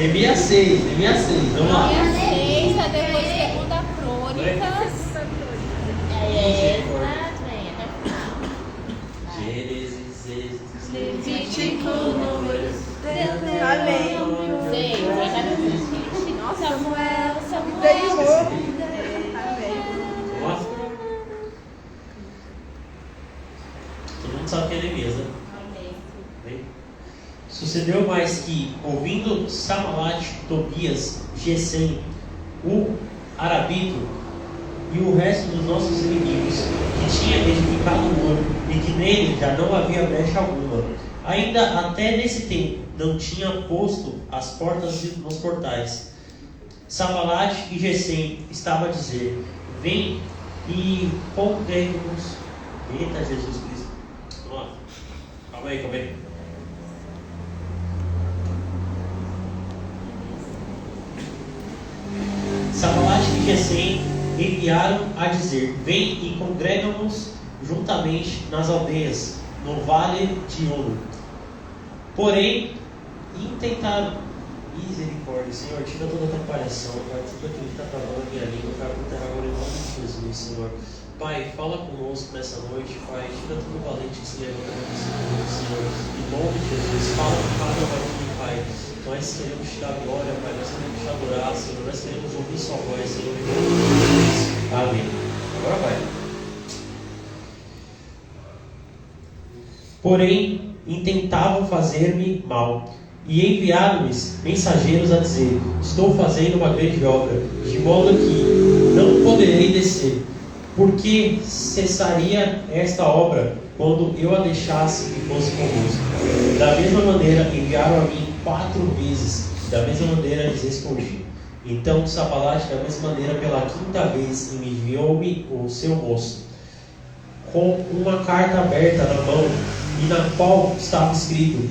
Neemias 6, vamos lá. Neemias 6, depois segunda Crônicas. Gênesis, Levítico, Números, Amém. Samuel. Vamos lá? Todo mundo sabe que é Neemias, né? Bem, sucedeu mais que, ouvindo Samalat, Tobias, Gesem, o Arabito e o resto dos nossos inimigos, que tinha edificado o muro e que nele já não havia brecha alguma, ainda até nesse tempo não tinha posto as portas nos portais. Samalat e Gesem estavam a dizer: vem e pondremos. Eita Jesus Cristo. Vamos lá. Calma aí. Samalat e Gesem enviaram a dizer: vem e congrega-nos juntamente nas aldeias, no vale de Ono. Porém, intentaram. Misericórdia, Senhor, tira toda a atrapalhação, Pai, tudo aquilo que está travando a minha língua, Pai, por terra agora em nome de Jesus, Senhor. Pai, fala conosco nessa noite, Pai, tira todo o valente que se levanta nesse mundo, Senhor. Em nome de Jesus, fala com cada um aqui, Pai. Nós queremos te dar glória, Pai, nós queremos te adorar, Senhor, nós queremos ouvir sua voz, Senhor, em nome de Jesus. Amém. Agora vai. Porém, intentavam fazer-me mal. E enviaram-lhes mensageiros a dizer: estou fazendo uma grande obra, de modo que não poderei descer. Porque cessaria esta obra quando eu a deixasse e fosse convosco? Da mesma maneira enviaram a mim 4 vezes, da mesma maneira lhes respondi. Então Sanbalat, da mesma maneira, pela 5ª vez, enviou-me o seu moço, com uma carta aberta na mão, e na qual estava escrito: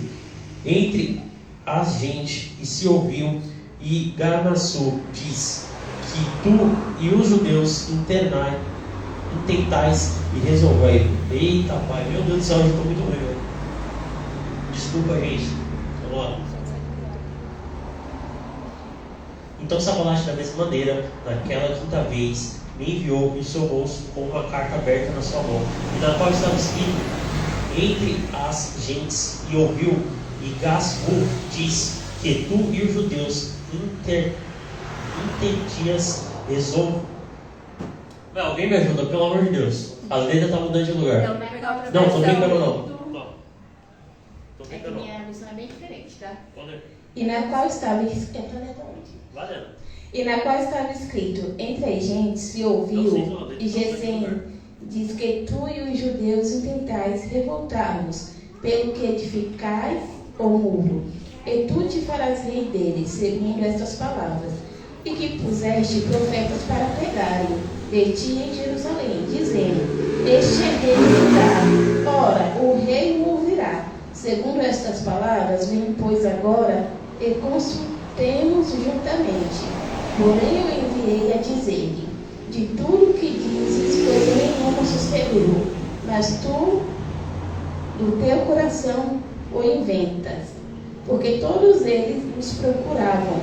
entre as gente, e se ouviu, e Garmassu diz que tu e os judeus intentais e resolvei. Eita pai, meu Deus do céu, eu estou muito ruim, velho. Desculpa, gente. Vamos lá. Então Sanbalat, da mesma maneira, naquela 5ª vez, me enviou o seu bolso com uma carta aberta na sua mão, e na qual estava escrito: entre as gentes, e ouviu, e Gasbu diz que tu e os judeus intendias resolve. Alguém me ajuda, pelo amor de Deus. A letra está mudando de lugar. Não, estou brincando não. É que minha missão é bem diferente, tá? E na qual estava escrito: entre as gentes se ouviu, e Gesem diz que tu e os judeus intentais revoltar-vos, pelo que edificais o muro, e tu te farás rei deles, segundo estas palavras, e que puseste profetas para pregarem de ti em Jerusalém, dizendo: este é rei de Judá, ora, o rei o ouvirá. Segundo estas palavras, vem, pois, agora, e consultemos juntamente. Porém eu enviei a dizer-lhe: de tudo que dizes, coisa nenhuma sucedeu, mas tu, do teu coração, o inventas, porque todos eles nos procuravam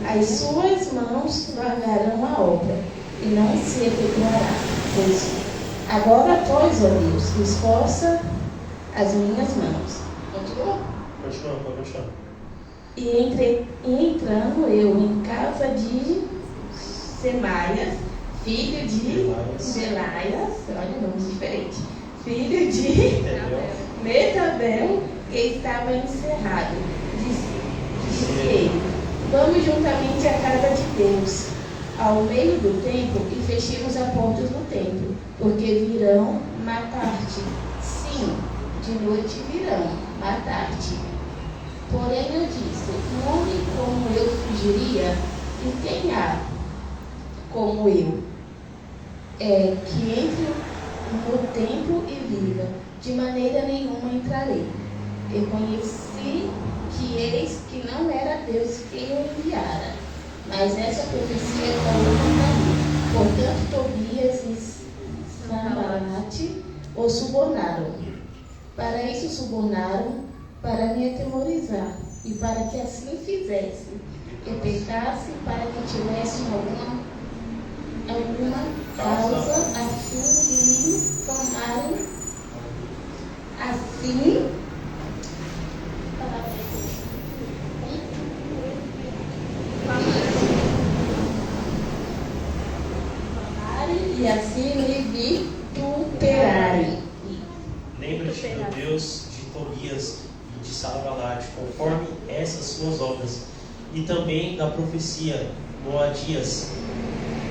as suas mãos largarão a obra, e não se efetuará. Pois agora, pois, ó Deus, esforça as minhas mãos. Continua? Pode continuar. E entrando eu em casa de Semaias, filho de Belaias, olha, nomes diferentes, filho de Metabel, que estava encerrado. Disse ele: vamos juntamente à casa de Deus, ao meio do templo, e fechemos as portas do templo, porque virão matar-te. Sim, de noite virão matar-te. Porém eu disse: um homem como eu fugiria, e quem há como eu, que entre no templo e viva? De maneira nenhuma entrarei. Eu conheci que eis que não era Deus quem o enviara, mas essa profecia caiu contra mim. Portanto, Tobias e Sanbalat o subornaram. Para isso subornaram, para me atemorizar, e para que assim fizesse, que pecasse, para que tivesse alguma causa, a fim de me tomarem assim. E assim me vituperarem. Lembra-te do Deus de Tobias e de Sanballat, conforme essas suas obras, e também da profecia Noadias,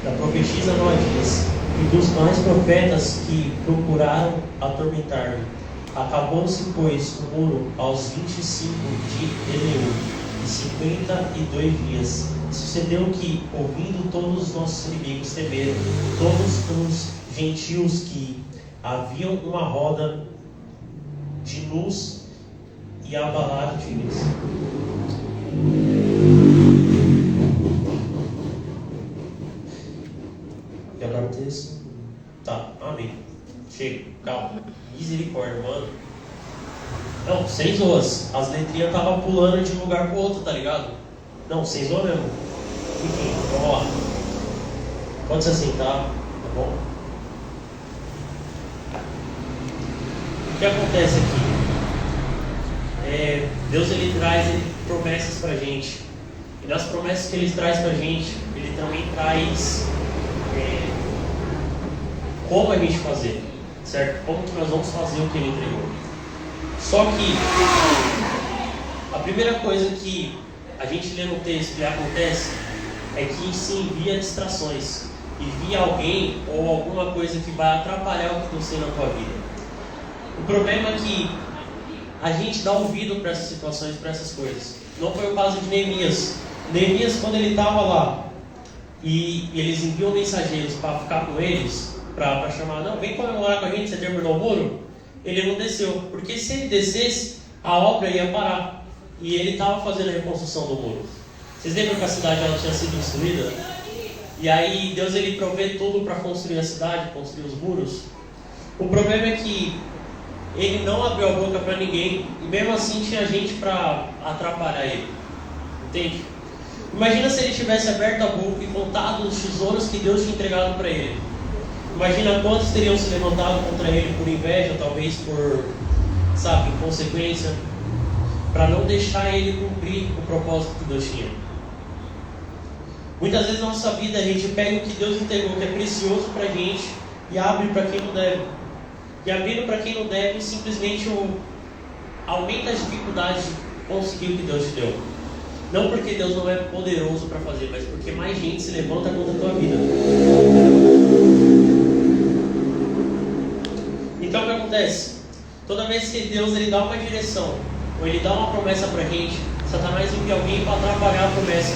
da profetisa Noadias, e dos mais profetas que procuraram atormentar-me. Acabou-se, pois, o muro aos 25 de Eleu, e 52 dias. Sucedeu que, ouvindo todos os nossos inimigos temeram, todos os gentios que haviam uma roda de luz e abalado de luz. E agora o texto? Tá, amém. Chega, calma. Misericórdia, mano. Não, sem zoas. As letrinhas estavam pulando de um lugar pro outro, tá ligado? Não, sem zoa mesmo. Enfim, vamos lá. Pode se assentar, tá bom? O que acontece aqui? Deus ele traz promessas pra gente. E nas promessas que ele traz pra gente, ele também traz como a gente fazer, certo? Como que nós vamos fazer o que ele entregou. Só que a primeira coisa que a gente lê no texto e acontece é que se envia distrações, envia alguém ou alguma coisa que vai atrapalhar o que Deus tem na tua vida. O problema é que a gente dá ouvido para essas situações, para essas coisas. Não foi o caso de Neemias. Neemias, quando ele estava lá e eles enviam mensageiros para ficar com eles, para chamar, não, vem comemorar com a gente, você terminou o muro, ele não desceu, porque se ele descesse, a obra ia parar, e ele estava fazendo a reconstrução do muro. Vocês lembram que a cidade ela tinha sido destruída? E aí Deus ele provê tudo para construir a cidade, construir os muros. O problema é que ele não abriu a boca para ninguém, e mesmo assim tinha gente para atrapalhar ele, entende? Imagina se ele tivesse aberto a boca e contado os tesouros que Deus tinha entregado para ele. Imagina quantos teriam se levantado contra ele por inveja, talvez por, inconsequência, para não deixar ele cumprir o propósito que Deus tinha. Muitas vezes na nossa vida a gente pega o que Deus entregou, que é precioso para a gente, e abre para quem não deve. E abrindo para quem não deve, simplesmente aumenta as dificuldades de conseguir o que Deus te deu. Não porque Deus não é poderoso para fazer, mas porque mais gente se levanta contra a tua vida. Então o que acontece? Toda vez que Deus ele dá uma direção, ou ele dá uma promessa para a gente, Satanás envia alguém para atrapalhar a promessa.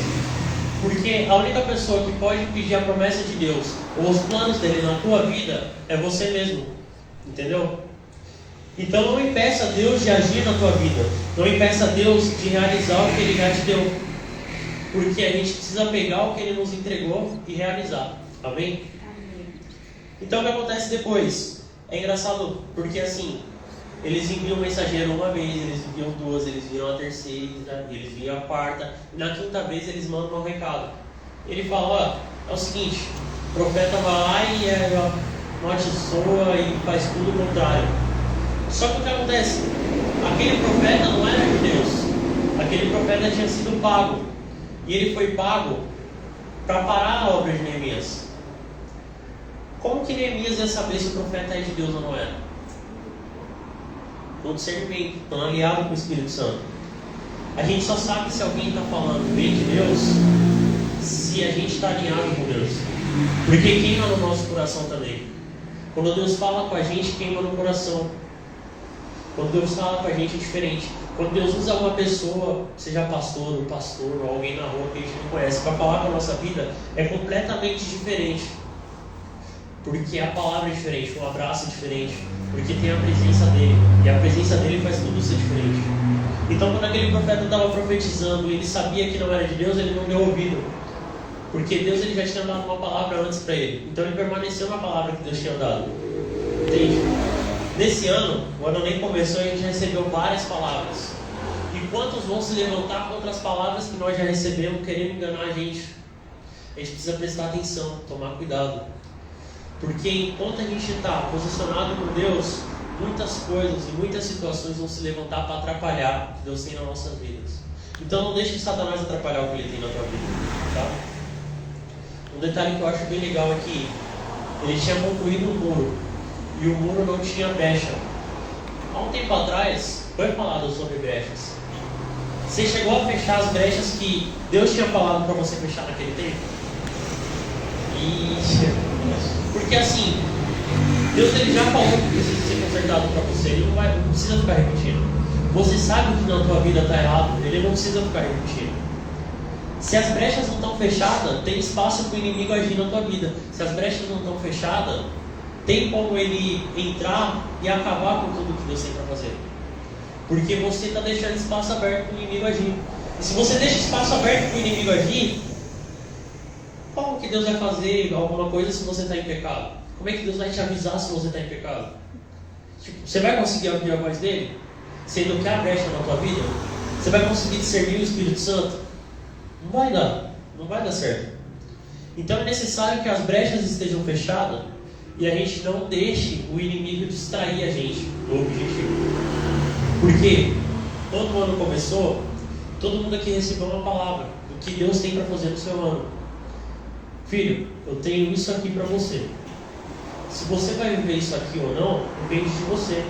Porque a única pessoa que pode pedir a promessa de Deus, ou os planos dele na tua vida, é você mesmo. Entendeu? Então não impeça Deus de agir na tua vida. Não impeça Deus de realizar o que Ele já te deu. Porque a gente precisa pegar o que Ele nos entregou e realizar. Amém? Amém. Então o que acontece depois? É engraçado, porque assim, eles enviam o mensageiro uma vez, eles enviam duas, eles enviam a terceira, eles enviam a quarta, e na quinta vez eles mandam um recado. Ele fala, ó, é o seguinte, o profeta vai lá e amaldiçoa e faz tudo o contrário. Só que o que acontece? Aquele profeta não era de Deus. Aquele profeta tinha sido pago. E ele foi pago para parar a obra de Neemias. Como que Neemias ia saber se o profeta é de Deus ou não era? Com discernimento, estão aliado com o Espírito Santo. A gente só sabe se alguém está falando bem de Deus se a gente está alinhado com Deus. Porque queima no nosso coração também. Quando Deus fala com a gente, queima no coração. Quando Deus fala com a gente é diferente. Quando Deus usa uma pessoa, seja pastor, ou alguém na rua que a gente não conhece, para falar com a nossa vida, é completamente diferente. Porque a palavra é diferente, o abraço é diferente, porque tem a presença dele, e a presença dele faz tudo ser diferente. Então quando aquele profeta estava profetizando e ele sabia que não era de Deus, ele não deu ouvido, porque Deus ele já tinha dado uma palavra antes para ele. Então ele permaneceu na palavra que Deus tinha dado. Entende? Nesse ano, o ano nem começou e a gente recebeu várias palavras. quantos vão se levantar contra as palavras que nós já recebemos, querendo enganar a gente? A gente precisa prestar atenção, tomar cuidado. Porque enquanto a gente está posicionado com Deus, muitas coisas e muitas situações vão se levantar para atrapalhar o que Deus tem nas nossas vidas. Então não deixe Satanás atrapalhar o que ele tem na tua vida, tá? Um detalhe que eu acho bem legal é que ele tinha concluído o muro e o muro não tinha brecha. Há um tempo atrás foi falado sobre brechas. Você chegou a fechar as brechas que Deus tinha falado para você fechar naquele tempo? Porque assim, Deus ele já falou que precisa ser consertado para você. Ele não precisa ficar repetindo. Você sabe que na tua vida está errado. Ele não precisa ficar repetindo. Se as brechas não estão fechadas, tem espaço para o inimigo agir na tua vida. Se as brechas não estão fechadas, tem como ele entrar e acabar com tudo que Deus tem para fazer. Porque você está deixando espaço aberto para o inimigo agir. E se você deixa espaço aberto para o inimigo agir, como que Deus vai fazer alguma coisa se você está em pecado? Como é que Deus vai te avisar se você está em pecado? Tipo, você vai conseguir ouvir a voz dele? Sendo que há brecha na tua vida? Você vai conseguir discernir o Espírito Santo? Não vai dar. Não vai dar certo. Então é necessário que as brechas estejam fechadas e a gente não deixe o inimigo distrair a gente do objetivo. Porque quando o ano começou, todo mundo aqui recebeu uma palavra do que Deus tem para fazer no seu ano. Filho, eu tenho isso aqui para você. Se você vai viver isso aqui ou não, depende de você.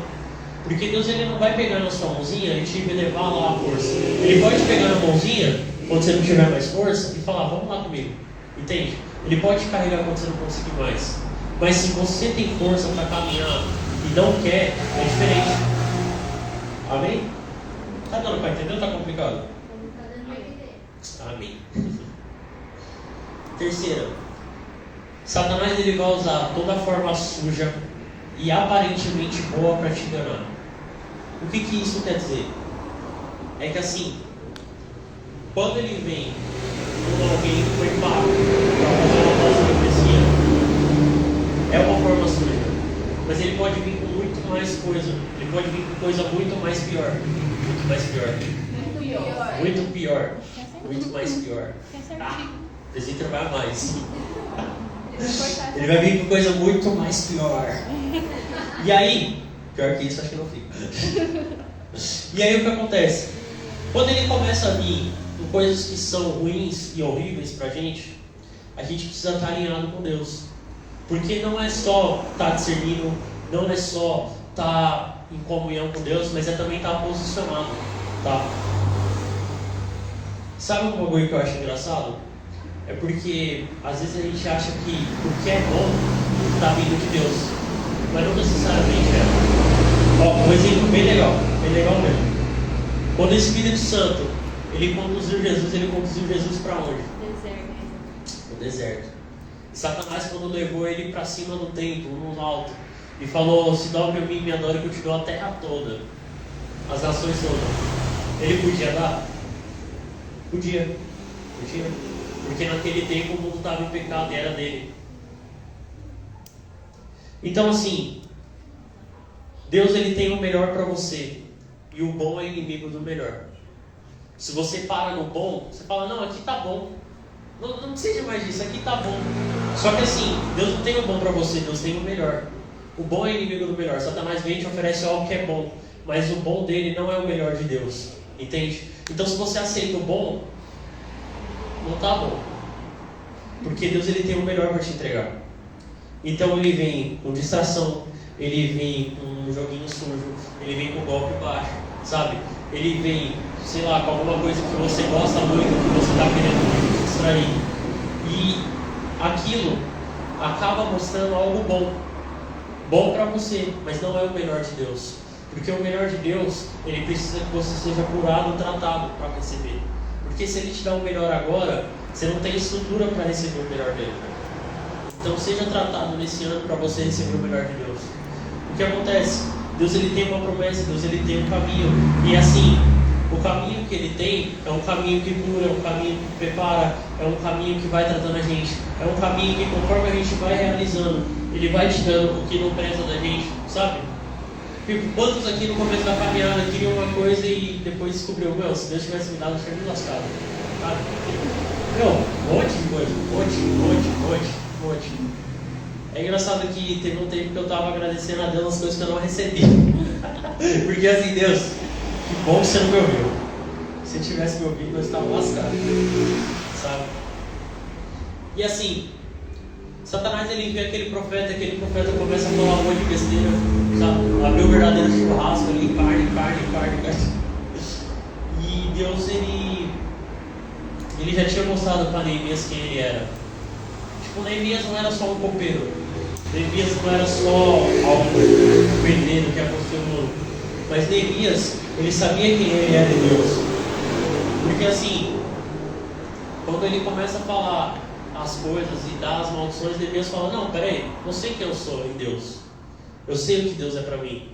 Porque Deus ele não vai pegar na sua mãozinha e te levar lá a força. Ele pode pegar na mãozinha quando você não tiver mais força e falar, vamos lá comigo. Entende? Ele pode te carregar quando você não conseguir mais. Mas se você tem força para caminhar e não quer, é diferente. Amém? Tá dando para entender ou tá complicado? Amém. Terceira, Satanás ele vai usar toda a forma suja e aparentemente boa para te enganar. O que isso quer dizer? É que assim, quando ele vem com alguém que foi pago para fazer uma falsa profecia, é uma forma suja, mas ele pode vir com muito mais coisa. Ele pode vir com coisa muito mais pior. Muito mais pior. Muito pior. Muito mais pior. Precisa trabalhar mais. Ele vai vir com coisa muito mais pior. E aí, pior que isso, acho que não fica. E aí o que acontece? Quando ele começa a vir com coisas que são ruins e horríveis pra gente, a gente precisa estar alinhado com Deus. Porque não é só estar discernindo, não é só estar em comunhão com Deus, mas é também estar posicionado. Tá? Sabe um bagulho que eu acho engraçado? É porque às vezes a gente acha que o que é bom está vindo de Deus, mas não necessariamente é. Ó, um exemplo bem legal mesmo. Quando o Espírito Santo ele conduziu Jesus para onde? No deserto. E Satanás quando levou ele para cima do templo, no alto, e falou, se dobre a mim e me adore que eu te dou a terra toda, as nações todas. Ele podia dar? Podia. Porque naquele tempo o mundo estava em pecado e era dele. Então assim, Deus ele tem o melhor para você. E o bom é inimigo do melhor. Se você para no bom, você fala, não, aqui tá bom. Não precisa mais disso, aqui tá bom. Só que assim, Deus não tem o bom para você, Deus tem o melhor. O bom é inimigo do melhor. Satanás vem e te oferece algo que é bom, mas o bom dele não é o melhor de Deus. Entende? Então se você aceita o bom, não tá bom. Porque Deus ele tem o melhor para te entregar. Então ele vem com distração, ele vem com um joguinho sujo, ele vem com golpe baixo, sabe? Ele vem, sei lá, com alguma coisa que você gosta muito, que você está querendo muito te distrair. E aquilo acaba mostrando algo bom. Bom para você, mas não é o melhor de Deus. Porque o melhor de Deus, ele precisa que você seja curado, tratado para receber. Porque se ele te dá o melhor agora, você não tem estrutura para receber o melhor dele. Então seja tratado nesse ano para você receber o melhor de Deus. O que acontece? Deus ele tem uma promessa, Deus ele tem um caminho. E assim, o caminho que ele tem é um caminho que cura, é um caminho que prepara, é um caminho que vai tratando a gente. É um caminho que conforme a gente vai realizando, ele vai tirando o que não pesa da gente, sabe? Tipo, quantos aqui no começo da caminhada queriam uma coisa e depois descobriu, meu, se Deus tivesse me dado, eu tinha me lascado. Sabe? Meu, um monte de coisa, um monte. É engraçado que teve um tempo que eu estava agradecendo a Deus as coisas que eu não recebi. Porque assim, Deus, que bom que você não me ouviu. Se você tivesse me ouvido, eu estava lascado. Sabe? E assim, Satanás ele vê aquele profeta começa a falar um monte de besteira, sabe? Abriu o verdadeiro churrasco ali, carne. E Deus ele já tinha mostrado para Neemias quem ele era. Tipo, Neemias não era só um copeiro. Neemias não era só um pedreiro que apostou no muro. Mas Neemias, ele sabia quem ele era em Deus. Porque assim, quando ele começa a falar as coisas e dar as maldições, Neemias fala, não, peraí, eu sei quem eu sou em Deus. Eu sei o que Deus é para mim.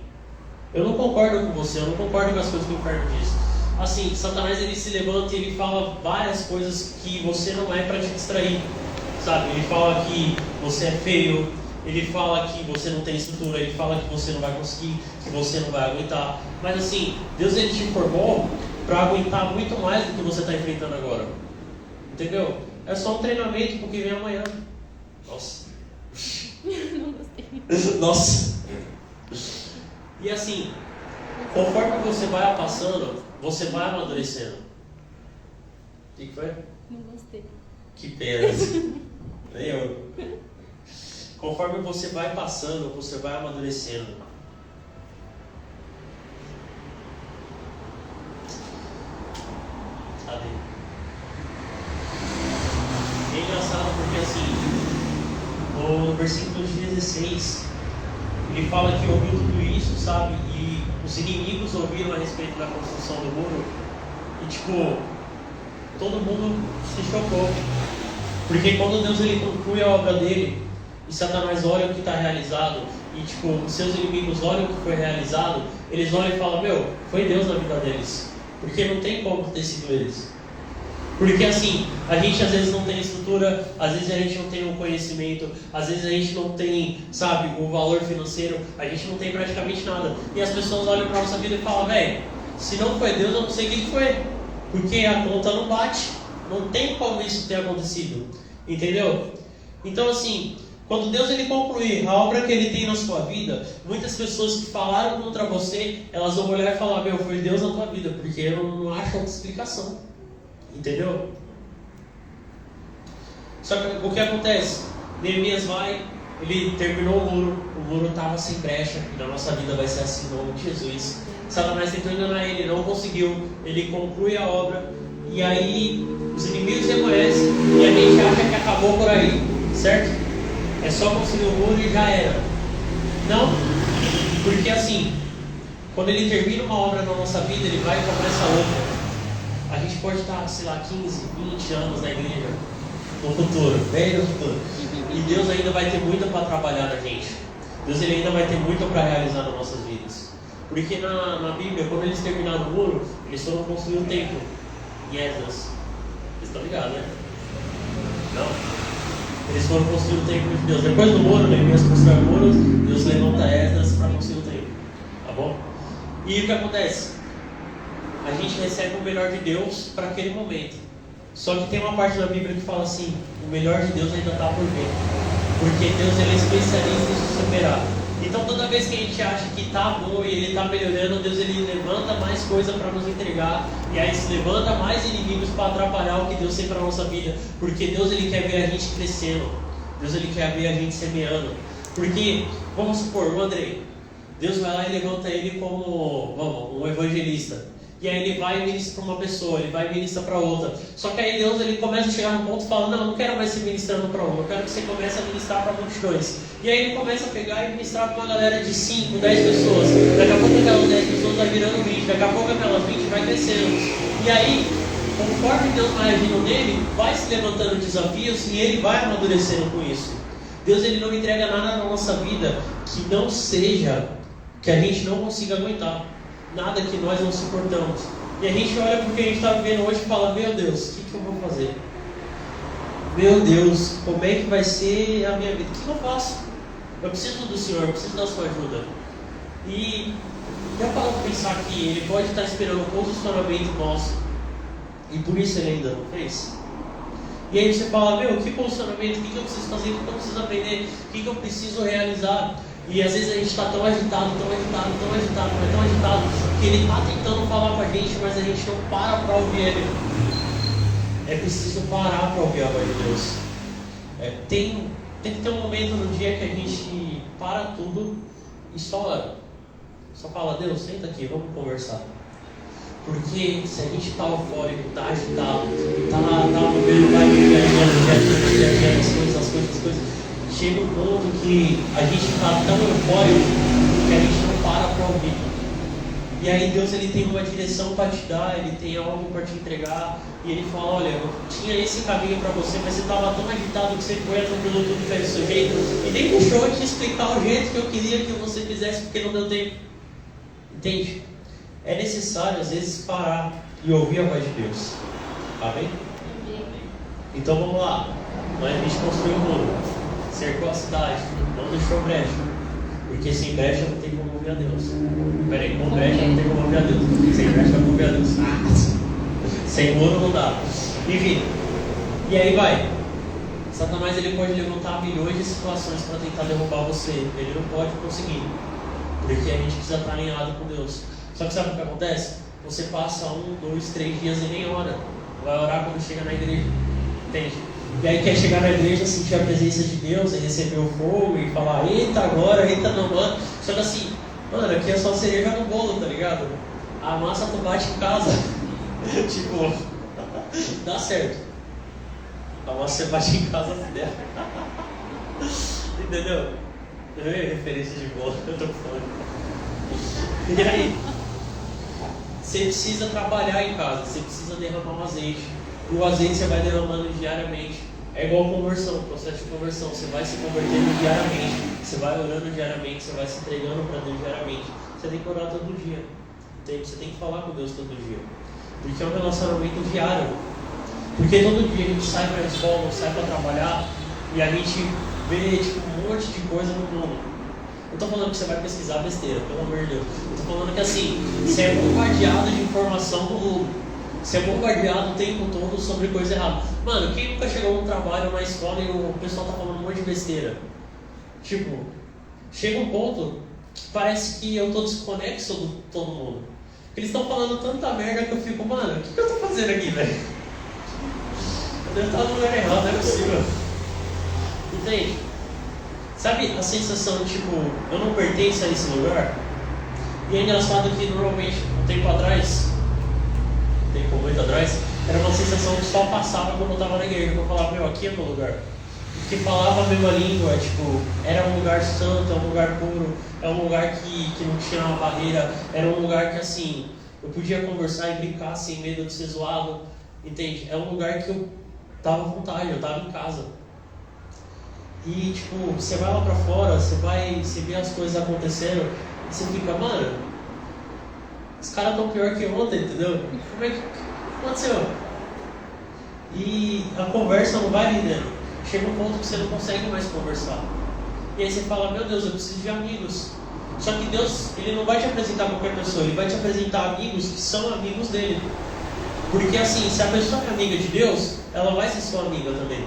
Eu não concordo com você, eu não concordo com as coisas que o inferno diz. Assim, Satanás ele se levanta e ele fala várias coisas que você não é para te distrair. Sabe? Ele fala que você é feio, ele fala que você não tem estrutura, ele fala que você não vai conseguir, que você não vai aguentar. Mas assim, Deus ele te formou para aguentar muito mais do que você está enfrentando agora. Entendeu? É só um treinamento porque vem amanhã. Nossa. Não gostei. Nossa. E assim, conforme você vai passando, você vai amadurecendo. O que foi? Não gostei. Que pena. Nem eu. Conforme você vai passando, você vai amadurecendo. Sabe? É engraçado porque assim, no versículo 16, ele fala que ouviu tudo isso, sabe? E os inimigos ouviram a respeito da construção do muro. E tipo, todo mundo se chocou. Porque quando Deus ele conclui a obra dele, e Satanás olha o que está realizado, e tipo, os seus inimigos olham o que foi realizado, eles olham e falam, meu, foi Deus na vida deles. Porque não tem como ter sido eles. Porque assim, a gente às vezes não tem estrutura, às vezes a gente não tem o conhecimento, às vezes a gente não tem, sabe, o valor financeiro, a gente não tem praticamente nada. E as pessoas olham para a nossa vida e falam, velho, se não foi Deus, eu não sei o que foi. Porque a conta não bate. Não tem como isso ter acontecido. Entendeu? Então assim, quando Deus ele concluir a obra que ele tem na sua vida, muitas pessoas que falaram contra você, elas vão olhar e falar, meu, foi Deus na tua vida, porque eu não acho outra explicação. Entendeu? Só que o que acontece? Neemias vai, ele terminou o muro estava sem brecha, e na nossa vida vai ser assim, em nome de Jesus. Satanás tentou enganar ele, não conseguiu, ele conclui a obra, e aí os inimigos reconhecem, e a gente acha que acabou por aí, certo? É só construir o muro e já era. Não, porque assim, quando ele termina uma obra na nossa vida, ele vai e começa outra. A gente pode estar, sei lá, 15, 20 anos na igreja, no futuro, bem no futuro. E Deus ainda vai ter muito para trabalhar na gente. Deus ele ainda vai ter muito para realizar nas nossas vidas. Porque na Bíblia, quando eles terminaram o muro, eles foram construir um templo em Esdras. Vocês estão ligados, né? Não? Eles foram construir o templo de Deus. Depois do muro, Neemias constrói o muro, Deus levanta Esdras para construir o templo. Tá bom? E o que acontece? A gente recebe o melhor de Deus para aquele momento. Só que tem uma parte da Bíblia que fala assim, o melhor de Deus ainda está por vir. Porque Deus ele é especialista em se superar. Então toda vez que a gente acha que está bom e ele está melhorando, Deus ele levanta mais coisa para nos entregar. E aí se levanta mais inimigos para atrapalhar o que Deus tem para a nossa vida. Porque Deus ele quer ver a gente crescendo. Deus ele quer ver a gente semeando. Porque, vamos supor, o Andrei, Deus vai lá e levanta ele como um evangelista. E aí ele vai e ministra para uma pessoa, ele vai e ministra para outra. Só que aí Deus ele começa a chegar num ponto e fala, não, eu não quero mais ser ministrando para um, eu quero que você comece a ministrar para multidões. E aí ele começa a pegar e ministrar para uma galera de 5, 10 pessoas. Daqui a pouco aquelas 10 pessoas vai virando 20, daqui a pouco aquelas 20 vai crescendo. E aí, conforme Deus vai agindo nele, vai se levantando desafios e ele vai amadurecendo com isso. Deus ele não entrega nada na nossa vida que não seja, que a gente não consiga aguentar. Nada que nós não suportamos. E a gente olha porque a gente está vivendo hoje e fala, meu Deus, o que eu vou fazer? Meu Deus, como é que vai ser a minha vida? O que eu faço? Eu preciso do Senhor, eu preciso da sua ajuda. E já parou para pensar que ele pode estar esperando o posicionamento nosso e por isso ele ainda não fez? E aí você fala, que posicionamento, o que eu preciso fazer, o que eu preciso aprender, o que eu preciso realizar? E às vezes a gente está tão agitado, que ele está tentando falar com a gente, mas a gente não para ouvir ele. É preciso parar para ouvir a voz de Deus. Tem que ter um momento no dia que a gente para tudo e só ora. Só fala, Deus, senta aqui, vamos conversar. Porque se a gente está eufórico, está agitado, está movendo, vai as coisas, chega um ponto que a gente está tão eufórico que a gente não para ouvir. E aí Deus ele tem uma direção para te dar, ele tem algo para te entregar. E ele fala, olha, eu tinha esse caminho para você, mas você estava tão agitado que você foi atropelou tudo e fez do seu jeito. E nem deixou eu te explicar o jeito que eu queria que você fizesse, porque não deu tempo. Entende? É necessário às vezes parar e ouvir a voz de Deus. Amém? Então vamos lá. A gente construiu o muro, cercou a cidade, não deixou brecha. Porque sem brecha não tem como ouvir a Deus. Peraí, com brecha não tem como ouvir a Deus. Sem brecha não ouvir a Deus. Sem muro não dá. Enfim. E aí vai. Satanás ele pode levantar milhões de situações para tentar derrubar você. Ele não pode conseguir. Porque a gente precisa estar alinhado com Deus. Só que sabe o que acontece? Você passa 1, 2, 3 dias e nem ora. Vai orar quando chega na igreja. Entende? E aí quer chegar na igreja, sentir a presença de Deus, e receber o fogo e falar, eita agora, eita não, mano. Só que assim, mano, aqui é só cereja no bolo, tá ligado? A massa tu bate em casa. Tipo, dá certo. A massa você bate em casa dela. Entendeu? Referência de bolo, eu tô falando. E aí? Você precisa trabalhar em casa, você precisa derramar um azeite. E o azeite você vai derramando diariamente. É igual conversão, processo de conversão. Você vai se convertendo diariamente, você vai orando diariamente, você vai se entregando para Deus diariamente. Você tem que orar todo dia. Você tem que falar com Deus todo dia. Porque é um relacionamento diário. Porque todo dia a gente sai para a escola, sai para trabalhar e a gente vê um monte de coisa no mundo. Não estou falando que você vai pesquisar besteira, pelo amor de Deus. Estou falando que assim, você é bombardeado de informação do mundo. Você é bombardeado o tempo todo sobre coisa errada. Mano, quem nunca chegou no trabalho, na escola e o pessoal tá falando um monte de besteira? Tipo, chega um ponto que parece que eu tô desconexo de todo mundo. Eles estão falando tanta merda que eu fico, mano, o que eu tô fazendo aqui, velho? Eu devo estar no lugar errado, não é possível. Entende? Sabe a sensação de tipo, eu não pertenço a esse lugar? E é engraçado que normalmente, um tempo muito atrás, era uma sensação que só passava quando eu estava na igreja, que eu falava, aqui é meu lugar. Porque falava a mesma língua, tipo, era um lugar santo, é um lugar puro, é um lugar que não tinha uma barreira, era um lugar que assim, eu podia conversar e brincar sem medo de ser zoado, entende? É um lugar que eu estava à vontade, eu estava em casa. E tipo, você vai lá pra fora, você vê as coisas acontecendo, e você fica, mano, os caras estão pior que ontem, entendeu? Como é que aconteceu? E a conversa não vai rendendo. Chega um ponto que você não consegue mais conversar. E aí você fala, meu Deus, eu preciso de amigos. Só que Deus, Ele não vai te apresentar qualquer pessoa, Ele vai te apresentar amigos que são amigos dele. Porque assim, se a pessoa é amiga de Deus, ela vai ser sua amiga também.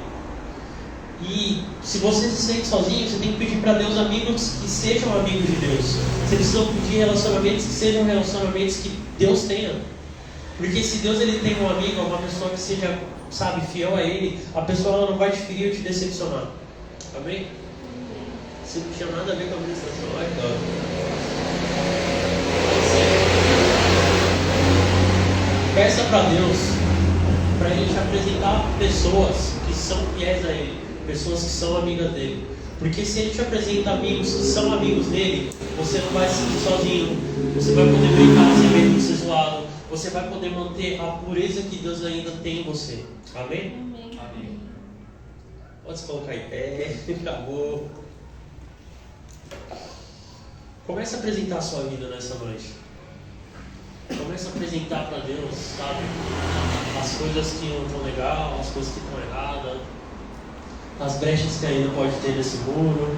E se você se sente sozinho, você tem que pedir para Deus amigos que sejam amigos de Deus. Você precisa pedir relacionamentos que sejam relacionamentos que Deus tenha. Porque se Deus ele tem um amigo, uma pessoa que seja, sabe, fiel a Ele, a pessoa ela não vai te ferir ou te decepcionar. Amém? Isso não tinha nada a ver com a administração. Ai, cara. Peça para Deus, para Ele te apresentar pessoas que são fiéis a Ele. Pessoas que são amigas dele. Porque se ele te apresenta amigos que são amigos dele, você não vai se sentir sozinho. Você vai poder brincar sem medo de ser zoado. Você vai poder manter a pureza que Deus ainda tem em você. Amém? Amém. Pode se colocar em pé. Acabou. Comece a apresentar a sua vida nessa noite. Comece a apresentar para Deus, sabe? As coisas que não estão legais, as coisas que estão erradas. As brechas que ainda pode ter nesse muro.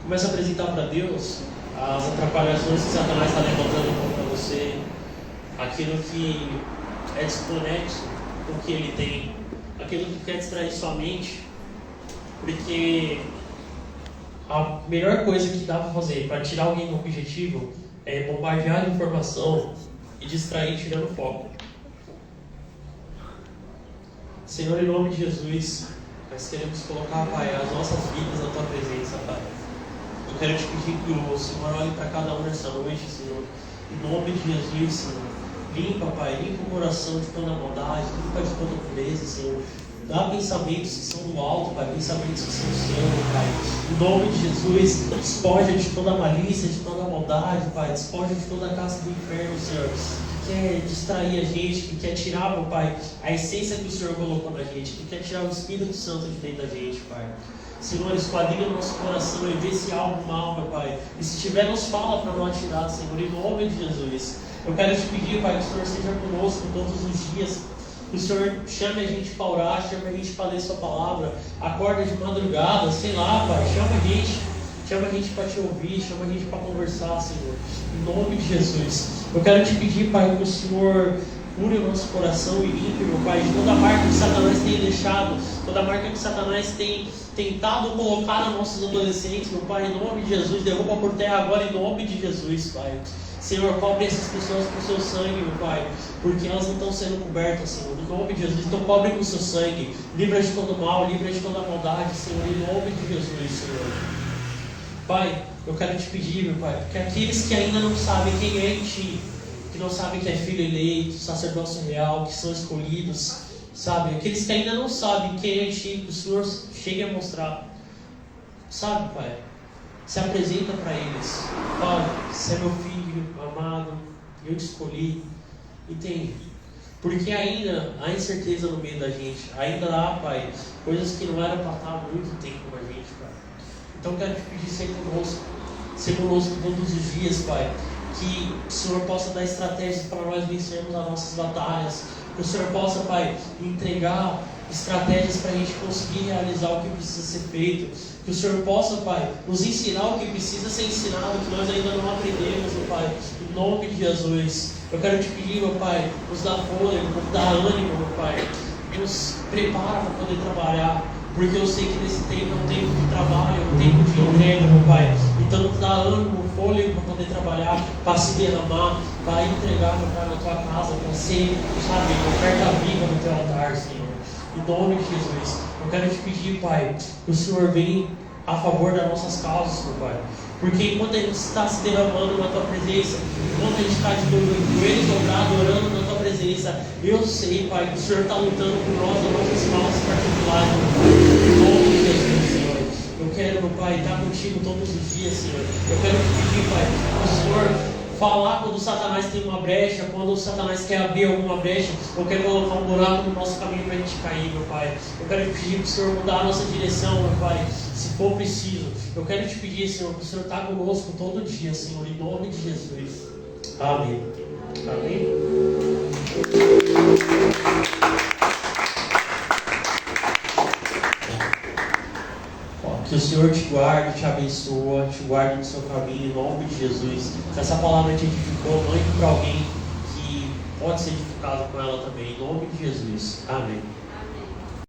Começa a apresentar para Deus as atrapalhações que Satanás está levantando contra você, aquilo que é desconexo com o que ele tem, aquilo que quer distrair sua mente, porque a melhor coisa que dá para fazer para tirar alguém do objetivo é bombardear a informação e distrair, tirando o foco. Senhor, em nome de Jesus, nós queremos colocar, Pai, as nossas vidas na Tua presença, Pai. Eu quero te pedir que o Senhor olhe para cada um nessa noite, Senhor. Em nome de Jesus, Senhor. Limpa, Pai, limpa o coração de toda maldade, limpa de toda pureza, Senhor. Dá pensamentos que são do alto, Pai, pensamentos que são do céu, Pai. Em nome de Jesus, despoja de toda malícia, de toda maldade, Pai. Despoja de toda a casa do inferno, Senhor. Que quer distrair a gente, que quer tirar, meu Pai, a essência que o Senhor colocou na gente, que quer tirar o Espírito Santo de dentro da gente, Pai. Senhor, esquadrilha o nosso coração e vê se há algo mal, meu Pai. E se tiver, nos fala para não atirar, Senhor, em nome de Jesus. Eu quero te pedir, Pai, que o Senhor seja conosco todos os dias. Que o Senhor chame a gente para orar, chame a gente para ler Sua palavra. Acorda de madrugada, sei lá, Pai, chama a gente. Chama a gente para te ouvir, chama a gente para conversar, Senhor. Em nome de Jesus. Eu quero te pedir, Pai, que o Senhor cure o nosso coração e limpe, meu Pai, de toda a marca que Satanás tem deixado, toda a marca que Satanás tem tentado colocar nos nossos adolescentes, meu Pai, em nome de Jesus. Derruba por terra agora, em nome de Jesus, Pai. Senhor, cobre essas pessoas com o Seu sangue, meu Pai, porque elas não estão sendo cobertas, Senhor, em nome de Jesus. Então cobre com o Seu sangue, livra de todo mal, livra de toda maldade, Senhor, em nome de Jesus, Senhor. Pai, eu quero te pedir, meu Pai, que aqueles que ainda não sabem quem é em Ti, que não sabem que é filho eleito, sacerdócio real, que são escolhidos, sabe? Aqueles que ainda não sabem quem é em Ti, que o Senhor chegue a mostrar, sabe, Pai? Se apresenta para eles. Pai, você é meu filho amado, eu te escolhi, entende? Porque ainda há incerteza no meio da gente, ainda há, Pai, coisas que não eram para estar há muito tempo com a gente, Pai. Então eu quero te pedir, ser conosco todos os dias, Pai. Que o Senhor possa dar estratégias para nós vencermos as nossas batalhas. Que o Senhor possa, Pai, entregar estratégias para a gente conseguir realizar o que precisa ser feito. Que o Senhor possa, Pai, nos ensinar o que precisa ser ensinado, que nós ainda não aprendemos, meu Pai. Em nome de Jesus. Eu quero te pedir, meu Pai, nos dá fôlego, nos dá ânimo, meu Pai. Nos prepara para poder trabalhar. Porque eu sei que nesse tempo é um tempo de trabalho, é um tempo de entrega, meu Pai. Então nos dá ânimo, fôlego para poder trabalhar, para se derramar, para entregar, meu Pai, na Tua casa, para ser, sabe, oferta viva no Teu altar, Senhor. Em nome de Jesus. Eu quero te pedir, Pai, que o Senhor venha a favor das nossas causas, meu Pai. Porque enquanto a gente está se derramando na Tua presença, enquanto a gente está de joelhos dobrados, orando na Tua presença, eu sei, Pai, que o Senhor está lutando por nós, as nossas causas particulares, meu Pai. Em nome de Jesus, Senhor. Eu quero, meu Pai, estar contigo todos os dias, Senhor. Eu quero te pedir, Pai, que o Senhor falar quando o Satanás tem uma brecha, quando o Satanás quer abrir alguma brecha, ou quer colocar um buraco no nosso caminho para a gente cair, meu Pai. Eu quero te pedir para o Senhor mudar a nossa direção, meu Pai, se for preciso. Eu quero te pedir, Senhor, para o Senhor estar conosco todo dia, Senhor, em nome de Jesus. Amém. Amém. Que o Senhor te guarde, te abençoe, te guarde no seu caminho, em nome de Jesus. Se essa palavra te edificou, mande para alguém que pode ser edificado com ela também, em nome de Jesus. Amém.